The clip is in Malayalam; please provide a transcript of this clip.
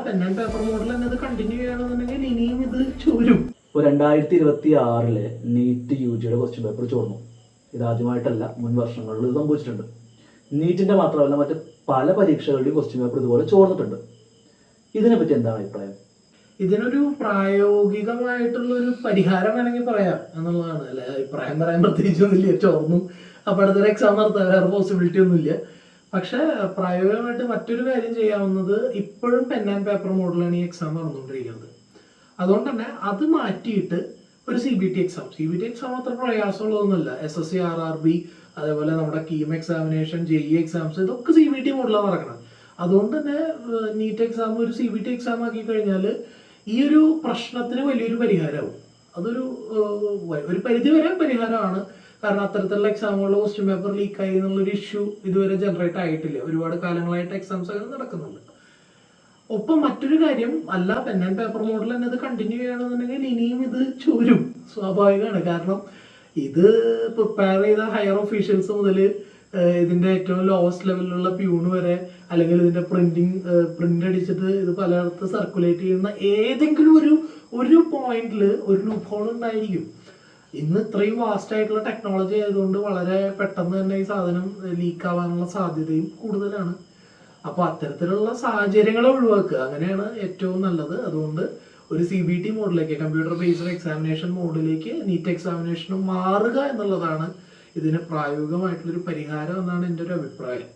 പെൻ ആൻഡ് പേപ്പർ മോഡൽ തന്നെ ഇത് കണ്ടിന്യൂ ചെയ്യണമെന്നുണ്ടെങ്കിൽ ഇനിയും ഇത് ചോരും. ഇപ്പോൾ 2026 നീറ്റ് UGയുടെ ക്വസ്റ്റ്യൻ പേപ്പർ ചോർന്നു. ഇതാദ്യമായിട്ടല്ല, മുൻ വർഷങ്ങളിൽ ഇത് സംഭവിച്ചിട്ടുണ്ട്. നീറ്റിൻ്റെ മാത്രമല്ല, മറ്റ് പല പരീക്ഷകളുടെയും ക്വസ്റ്റ്യൻ പേപ്പർ ഇതുപോലെ ചോർന്നിട്ടുണ്ട്. ഇതിനെപ്പറ്റി എന്താണ് അഭിപ്രായം? ഇതിനൊരു പ്രായോഗികമായിട്ടുള്ളൊരു പരിഹാരം വേണമെങ്കിൽ പറയാം എന്നുള്ളതാണ്. അല്ലെ, അഭിപ്രായം പറയാൻ പ്രത്യേകിച്ചൊന്നുമില്ല. ചോർന്നു അപ്പോൾ അടുത്തൊരു എക്സാം നടത്താൻ വേറെ പോസിബിലിറ്റി ഒന്നുമില്ല. പക്ഷെ പ്രായോഗികമായിട്ട് മറ്റൊരു കാര്യം ചെയ്യാവുന്നത്, ഇപ്പോഴും പെൻ ആൻഡ് പേപ്പർ മോഡലാണ് ഈ എക്സാം നടന്നുകൊണ്ടിരിക്കുന്നത്. അതുകൊണ്ട് തന്നെ അത് മാറ്റിയിട്ട് ഒരു CBT എക്സാം അത്ര പ്രയാസമുള്ളതൊന്നുമല്ല. SSC RRB അതേപോലെ നമ്മുടെ കീം എക്സാമിനേഷൻ, JEE എക്സാംസ്, ഇതൊക്കെ CBT മോഡലാണ് നടക്കണം. അതുകൊണ്ട് തന്നെ നീറ്റ് എക്സാം ഒരു CBT എക്സാം ആക്കി കഴിഞ്ഞാൽ ഈ ഒരു പ്രശ്നത്തിന് വലിയൊരു പരിഹാരമാവും. അതൊരു പരിധി വരെ പരിഹാരമാണ്. കാരണം അത്തരത്തിലുള്ള എക്സാമുകളുടെ ക്വസ്റ്റ്യൻ പേപ്പർ ലീക്കായി എന്നുള്ളൊരു ഇഷ്യൂ ഇതുവരെ ജനറേറ്റ് ആയിട്ടില്ല. ഒരുപാട് കാലങ്ങളായിട്ട് എക്സാംസ് ഒക്കെ നടക്കുന്നുണ്ട്. ഒപ്പം മറ്റൊരു കാര്യം, അല്ല പെൻ ആൻഡ് പേപ്പർ മോഡൽ തന്നെ ഇത് കണ്ടിന്യൂ ചെയ്യണമെന്നുണ്ടെങ്കിൽ ഇനിയും ഇത് ചോരും, സ്വാഭാവികമാണ്. കാരണം ഇത് പ്രിപ്പയർ ചെയ്ത ഹയർ ഒഫീഷ്യൽസ് മുതൽ ഇതിന്റെ ഏറ്റവും ലോവസ്റ്റ് ലെവലിലുള്ള പ്യൂണ് വരെ, അല്ലെങ്കിൽ ഇതിന്റെ പ്രിന്റ് അടിച്ചിട്ട് ഇത് പലയിടത്ത് സർക്കുലേറ്റ് ചെയ്യുന്ന ഏതെങ്കിലും ഒരു പോയിന്റിൽ ഒരു ലൂപ്പ് ഹോൾ ഉണ്ടായിരിക്കും. ഇന്ന് ഇത്രയും വാസ്റ്റ് ആയിട്ടുള്ള ടെക്നോളജി ആയതുകൊണ്ട് വളരെ പെട്ടെന്ന് തന്നെ ഈ സാധനം ലീക്ക് ആവാനുള്ള സാധ്യതയും കൂടുതലാണ്. അപ്പോൾ അത്തരത്തിലുള്ള സാഹചര്യങ്ങളെ ഒഴിവാക്കുക, അങ്ങനെയാണ് ഏറ്റവും നല്ലത്. അതുകൊണ്ട് ഒരു CBT മോഡിലേക്ക്, കമ്പ്യൂട്ടർ ബേസ്ഡ് എക്സാമിനേഷൻ മോഡിലേക്ക് നീറ്റ് എക്സാമിനേഷനും മാറുക എന്നുള്ളതാണ് ഇതിന് പ്രായോഗികമായിട്ടുള്ളൊരു പരിഹാരം എന്നാണ് എൻ്റെ ഒരു അഭിപ്രായം.